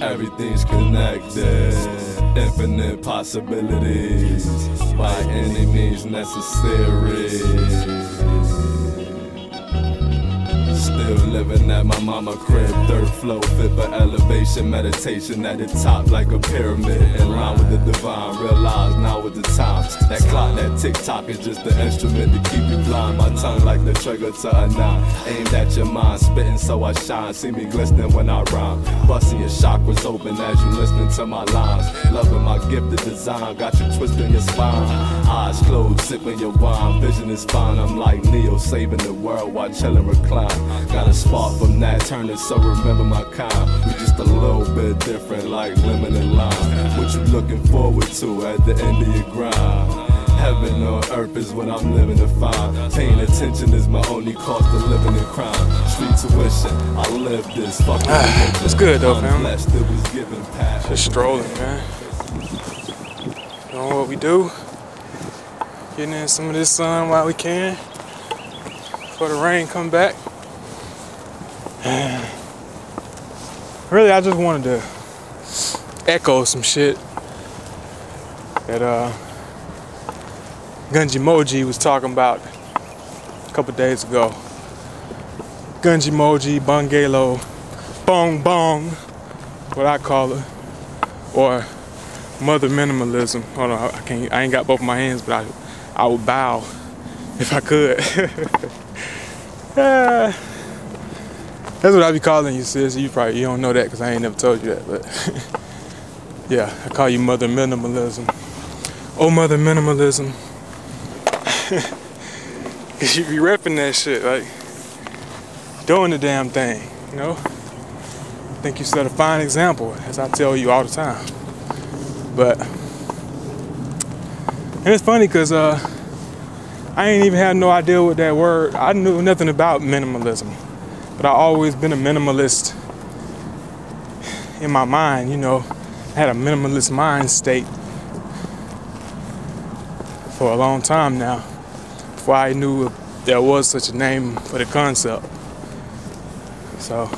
everything's connected. Infinite possibilities, by any means necessary. Still living at my mama crib, third floor, fit for elevation, meditation at the top like a pyramid, in line with the divine, realize now with the times, that clock, that tick-tock is just the instrument to keep you blind, my tongue like the trigger to a nine, aimed at your mind, spitting so I shine, see me glistening when I rhyme, busting your chakras open as you listening to my lines, loving my gifted design, got you twisting your spine, eyes closed, sipping your wine, vision is fine, I'm like Neo, saving the world while chilling recline. Got a spark from that, turn it so remember my kind. We just a little bit different like lemon and lime. What you looking forward to at the end of your grind? Heaven on earth is what I'm living to find. Paying attention is my only cost of living in crime. Street tuition, I live this fucking it's good though, fam. Blessed, it was given past. Just strolling, man. You know what we do? Getting in some of this sun while we can before the rain come back. Really, I just wanted to echo some shit that Gunji Moji was talking about a couple days ago. Gunji Moji, Bungalo, Bong Bong, what I call it, or Mother Minimalism. Hold on, I ain't got both of my hands, but I would bow if I could. That's what I be calling you, sis. You don't know that because I ain't never told you that, but yeah, I call you Mother Minimalism. Oh, Mother Minimalism. Cause you be repping that shit, like doing the damn thing, you know? I think you set a fine example, as I tell you all the time. But, and it's funny because I ain't even had no idea what that word, I knew nothing about minimalism. But I always been a minimalist in my mind, you know. I had a minimalist mind state for a long time now, before I knew there was such a name for the concept. So,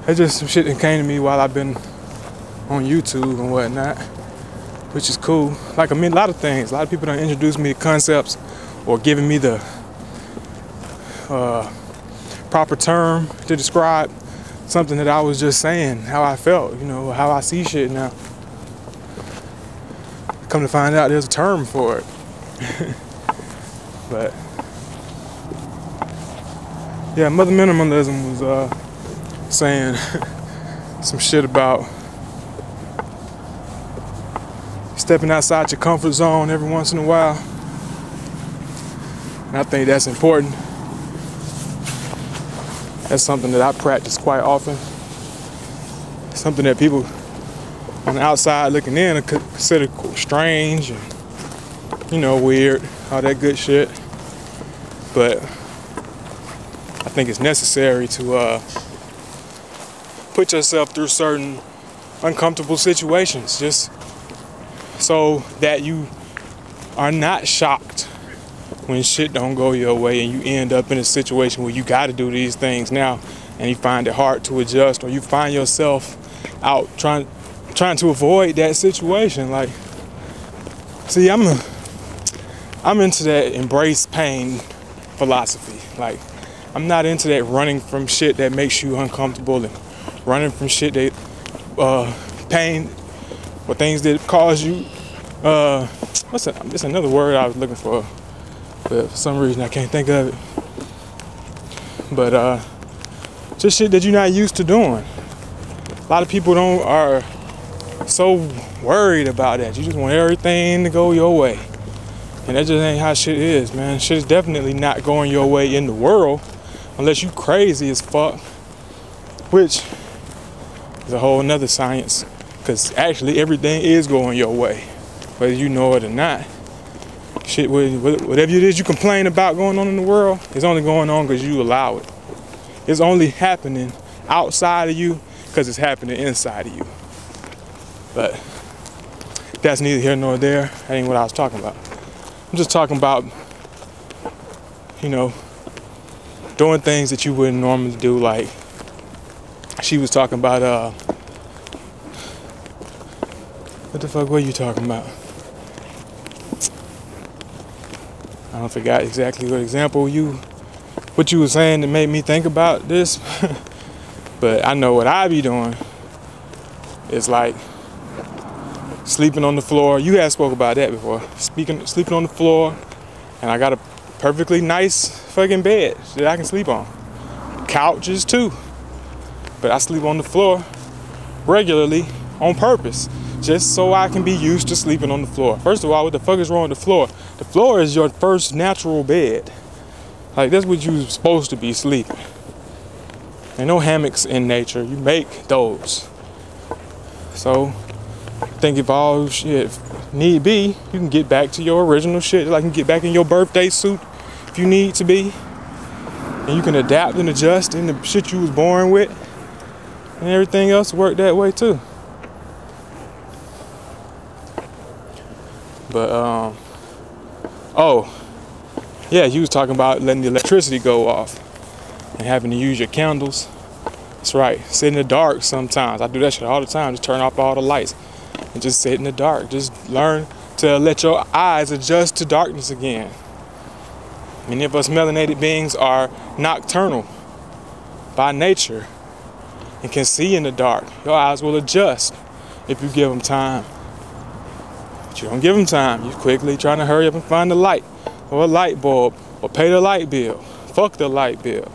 it's just some shit that came to me while I've been on YouTube and whatnot, which is cool. Like, I mean, a lot of things. A lot of people done introduced me to concepts or given me the proper term to describe something that I was just saying, how I felt, you know, how I see shit now. Come to find out there's a term for it. But yeah, Mother Minimalism was saying some shit about stepping outside your comfort zone every once in a while. And I think that's important. That's something that I practice quite often. Something that people on the outside looking in could consider strange and, you know, weird, all that good shit. But I think it's necessary to put yourself through certain uncomfortable situations just so that you are not shocked when shit don't go your way and you end up in a situation where you got to do these things now and you find it hard to adjust, or you find yourself out trying to avoid that situation. Like, see, I'm into that embrace pain philosophy. Like, I'm not into that running from shit that makes you uncomfortable and running from shit that pain or things that cause you it's another word I was looking for. But for some reason I can't think of it. But just shit that you're not used to doing. A lot of people are so worried about that. You just want everything to go your way. And that just ain't how shit is, man. Shit is definitely not going your way in the world unless you crazy as fuck. Which is a whole nother science. Because actually everything is going your way, whether you know it or not. Shit, whatever it is you complain about going on in the world, it's only going on because you allow it. It's only happening outside of you because it's happening inside of you. But that's neither here nor there. That ain't what I was talking about. I'm just talking about, you know, doing things that you wouldn't normally do. Like, she was talking about What the fuck were you talking about? I don't forgot exactly what example what you were saying that made me think about this. But I know what I be doing is like sleeping on the floor. You had spoke about that before. Sleeping on the floor, and I got a perfectly nice fucking bed that I can sleep on. Couches too. But I sleep on the floor regularly on purpose, just so I can be used to sleeping on the floor. First of all, what the fuck is wrong with the floor? The floor is your first natural bed. Like, that's what you're supposed to be sleeping. Ain't no hammocks in nature. You make those. So, I think if all shit need be, you can get back to your original shit. Like, you can get back in your birthday suit if you need to be. And you can adapt and adjust in the shit you was born with. And everything else work that way too. But, oh, yeah, you was talking about letting the electricity go off and having to use your candles. That's right, sit in the dark sometimes. I do that shit all the time, just turn off all the lights and just sit in the dark. Just learn to let your eyes adjust to darkness again. Many of us melanated beings are nocturnal by nature and can see in the dark. Your eyes will adjust if you give them time. But you don't give them time. You're quickly trying to hurry up and find a light or a light bulb or pay the light bill. Fuck the light bill.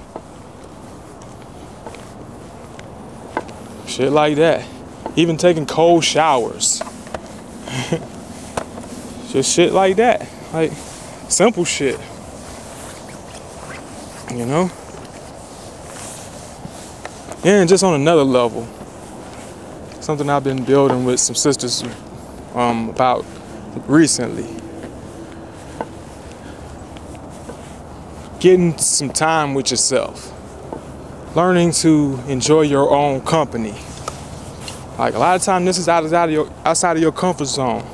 Shit like that. Even taking cold showers. Just shit like that. Like, simple shit. You know? And just on another level, something I've been building with some sisters about recently. Getting some time with yourself. Learning to enjoy your own company. Like, a lot of times this is outside of your comfort zone.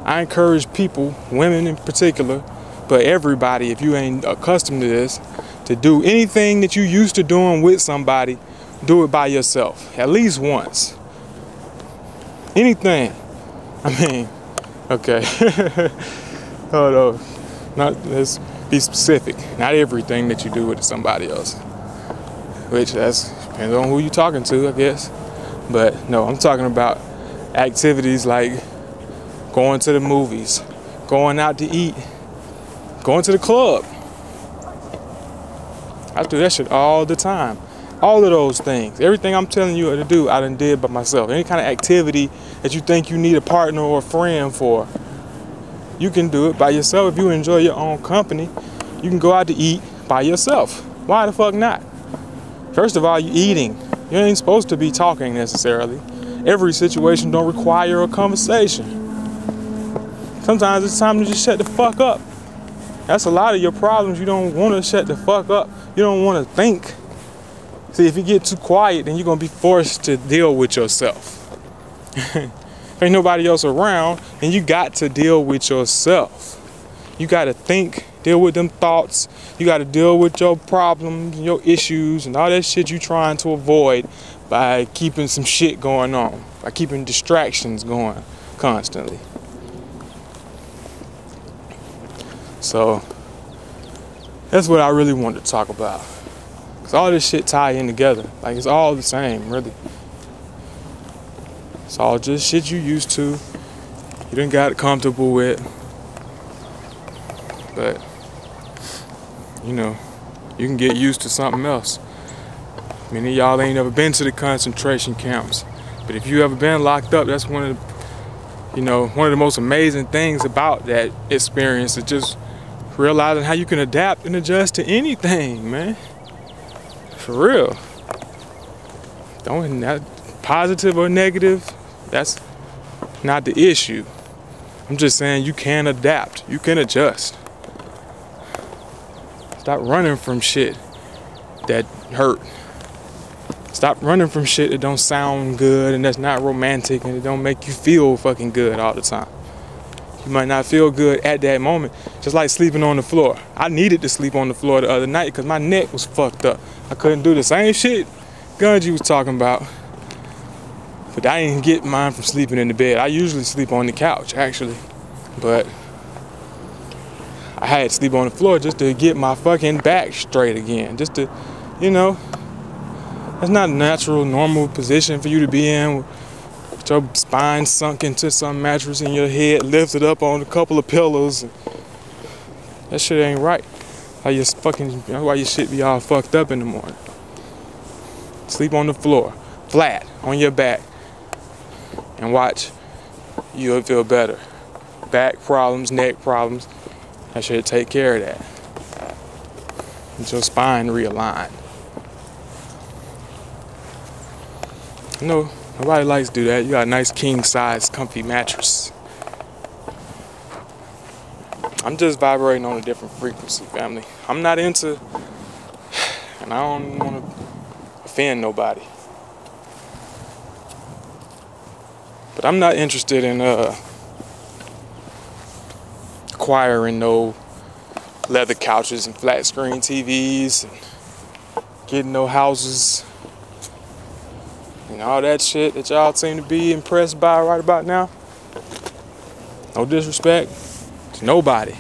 I encourage people, women in particular, but everybody, if you ain't accustomed to this, to do anything that you used to doing with somebody, do it by yourself, at least once. Anything. I mean, okay. Hold on. Let's be specific. Not everything that you do with somebody else. Which depends on who you're talking to, I guess. But no, I'm talking about activities like going to the movies, going out to eat, going to the club. I do that shit all the time. All of those things. Everything I'm telling you to do, I done did by myself. Any kind of activity that you think you need a partner or a friend for, you can do it by yourself. If you enjoy your own company, you can go out to eat by yourself. Why the fuck not? First of all, you're eating. You ain't supposed to be talking necessarily. Every situation don't require a conversation. Sometimes it's time to just shut the fuck up. That's a lot of your problems. You don't want to shut the fuck up. You don't want to think. See, if you get too quiet, then you're going to be forced to deal with yourself. If ain't nobody else around, then you got to deal with yourself. You got to think, deal with them thoughts. You got to deal with your problems, your issues, and all that shit you trying to avoid by keeping some shit going on, by keeping distractions going constantly. So, that's what I really wanted to talk about. Because all this shit tie in together. Like, it's all the same, really. It's all just shit you used to. You done got comfortable with. But, you know, you can get used to something else. Many of y'all ain't never been to the concentration camps. But if you ever been locked up, that's one of the most amazing things about that experience is just realizing how you can adapt and adjust to anything, man. For real. Don't not positive or negative. That's not the issue. I'm just saying you can adapt. You can adjust. Stop running from shit that hurt. Stop running from shit that don't sound good and that's not romantic and it don't make you feel fucking good all the time. You might not feel good at that moment. Just like sleeping on the floor. I needed to sleep on the floor the other night because my neck was fucked up. I couldn't do the same shit Gunji was talking about. But I didn't get mine from sleeping in the bed. I usually sleep on the couch, actually. But I had to sleep on the floor just to get my fucking back straight again. Just to, you know, that's not a natural, normal position for you to be in. With your spine sunk into some mattress and your head lifted up on a couple of pillows. That shit ain't right. Why your shit be all fucked up in the morning. Sleep on the floor, flat, on your back, and watch. You'll feel better. Back problems, neck problems, that should take care of that. Get your spine realigned. No, nobody likes to do that. You got a nice king size comfy mattress. I'm just vibrating on a different frequency, family. I'm not into, and I don't want to offend nobody, but I'm not interested in acquiring no leather couches and flat screen TVs and getting no houses and all that shit that y'all seem to be impressed by right about now. No disrespect to nobody.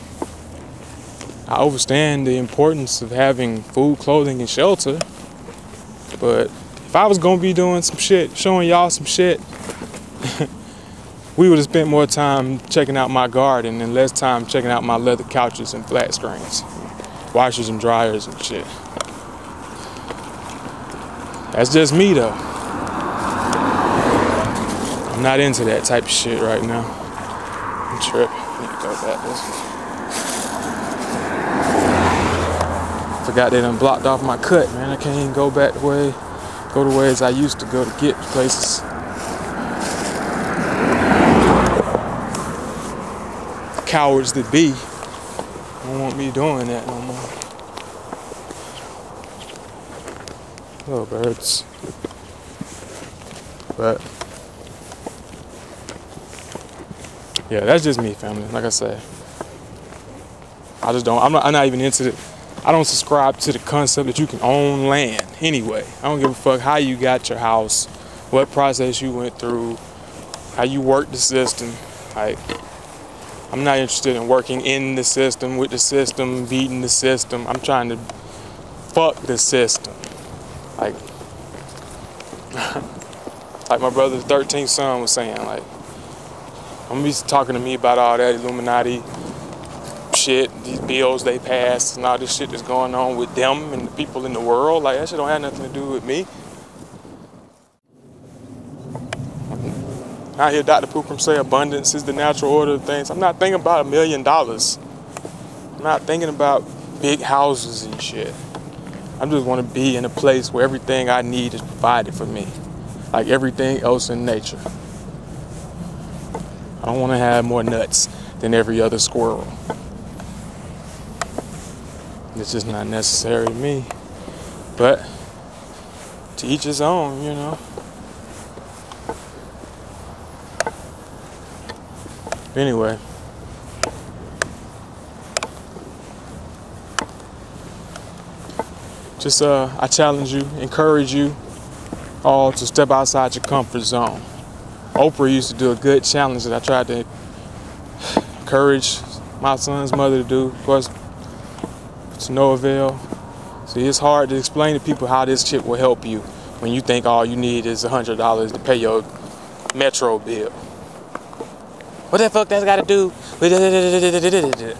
I understand the importance of having food, clothing, and shelter, but if I was gonna be doing some shit, showing y'all some shit, we would have spent more time checking out my garden and less time checking out my leather couches and flat screens, washers and dryers and shit. That's just me though. I'm not into that type of shit right now. I'm tripping. I need to go back. Forgot they done blocked off my cut, man. I can't even go back the ways I used to go to get places. Cowards that be don't want me doing that no more. Hello, birds. But yeah, that's just me, family. Like I said, I'm not even into it. I don't subscribe to the concept that you can own land anyway. I don't give a fuck how you got your house, what process you went through, how you worked the system. Like, I'm not interested in working in the system, with the system, beating the system. I'm trying to fuck the system. Like my brother's 13th son was saying, like, I'm used to talking to me about all that Illuminati shit, these bills they pass, and all this shit that's going on with them and the people in the world. Like, that shit don't have nothing to do with me. I hear Dr. Pookrum say abundance is the natural order of things. I'm not thinking about $1 million. I'm not thinking about big houses and shit. I just want to be in a place where everything I need is provided for me, like everything else in nature. I don't want to have more nuts than every other squirrel. It's just not necessary to me. But to each his own, you know. Anyway. Just I challenge you, encourage you all to step outside your comfort zone. Oprah used to do a good challenge that I tried to encourage my son's mother to do. Of course, to no avail. See, it's hard to explain to people how this shit will help you when you think all you need is $100 to pay your metro bill. What the fuck that's got to do with it?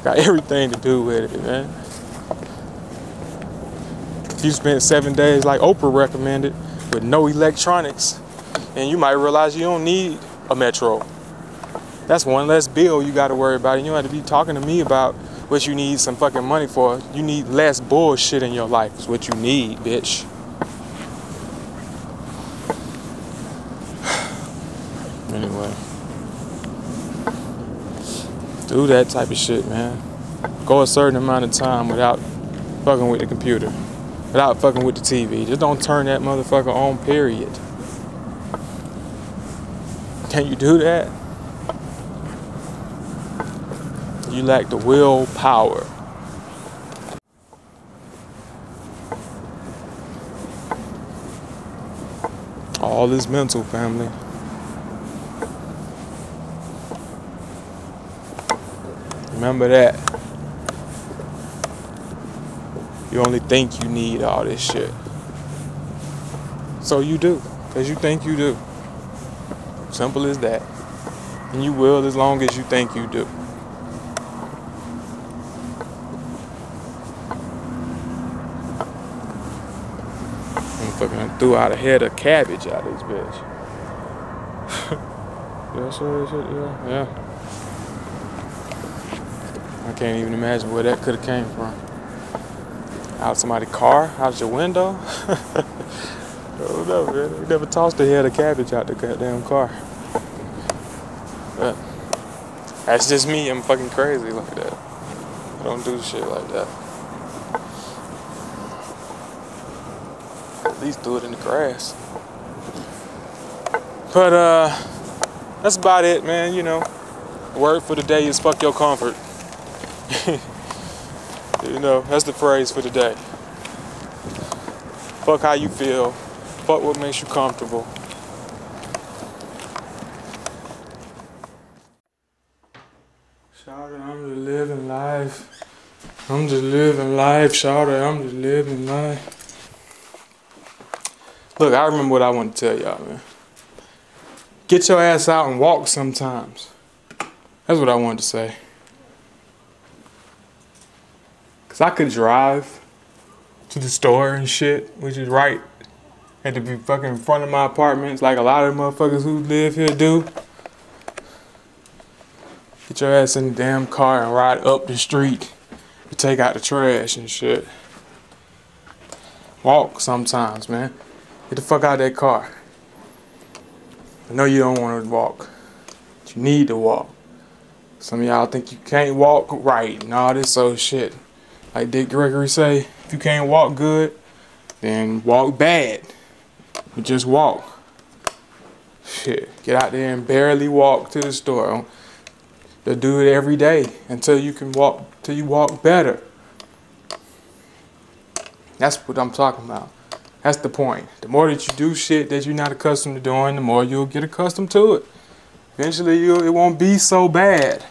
Got everything to do with it, man. If you spent 7 days like Oprah recommended with no electronics, and you might realize you don't need a metro. That's one less bill you got to worry about. And you don't have to be talking to me about what you need some fucking money for. You need less bullshit in your life is what you need, bitch. Anyway. Do that type of shit, man. Go a certain amount of time without fucking with the computer. Without fucking with the TV. Just don't turn that motherfucker on, period. Can you do that? You lack the willpower. All is mental, family. Remember that. You only think you need all this shit. So you do, because you think you do. Simple as that. And you will as long as you think you do. I'm fucking threw out a head of cabbage out of this bitch. Yeah. I can't even imagine where that could have came from. Out somebody's car? Out your window? I don't know, man. We never tossed a head of cabbage out the goddamn car. But that's just me. I'm fucking crazy like that. I don't do shit like that. At least do it in the grass. But that's about it, man. You know, word for the day is fuck your comfort. You know, that's the phrase for today. Fuck how you feel. Fuck what makes you comfortable. Shout out, I'm just living life. I'm just living life. Shout out, I'm just living life. Look, I remember what I want to tell y'all, man. Get your ass out and walk sometimes. That's what I wanted to say. Cause I could drive to the store and shit, which is right at the fucking front of my apartments, like a lot of motherfuckers who live here do. Get your ass in the damn car and ride up the street to take out the trash and shit. Walk sometimes, man. Get the fuck out of that car. I know you don't want to walk, but you need to walk. Some of y'all think you can't walk right and all this old shit. Like Dick Gregory say, if you can't walk good, then walk bad. But just walk. Shit, get out there and barely walk to the store. They'll do it every day until you can walk, till you walk better. That's what I'm talking about. That's the point. The more that you do shit that you're not accustomed to doing, the more you'll get accustomed to it. Eventually, it won't be so bad. It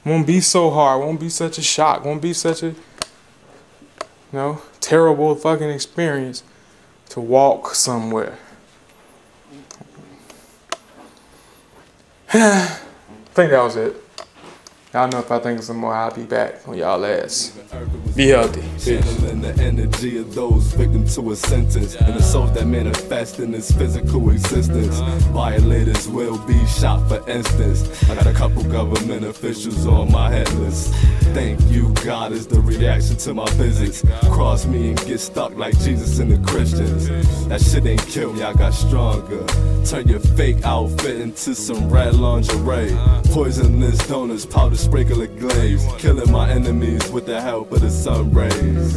won't be so hard. It won't be such a shock. It won't be such a terrible fucking experience to walk somewhere. I think that was it. Y'all know if I think of some more, I'll be back on y'all ass. Be healthy. Channeling the energy of those victim to a sentence, and the souls that manifest in this physical existence. Violators will be shot, for instance. I got a couple government officials on my head list. Thank you, God, is the reaction to my visits. Cross me and get stuck like Jesus and the Christians. That shit ain't killed me, I got stronger. Turn your fake outfit into some red lingerie. Poisonous donuts, powder sprinkle of glaze. Killing my enemies with the help of the sun rays.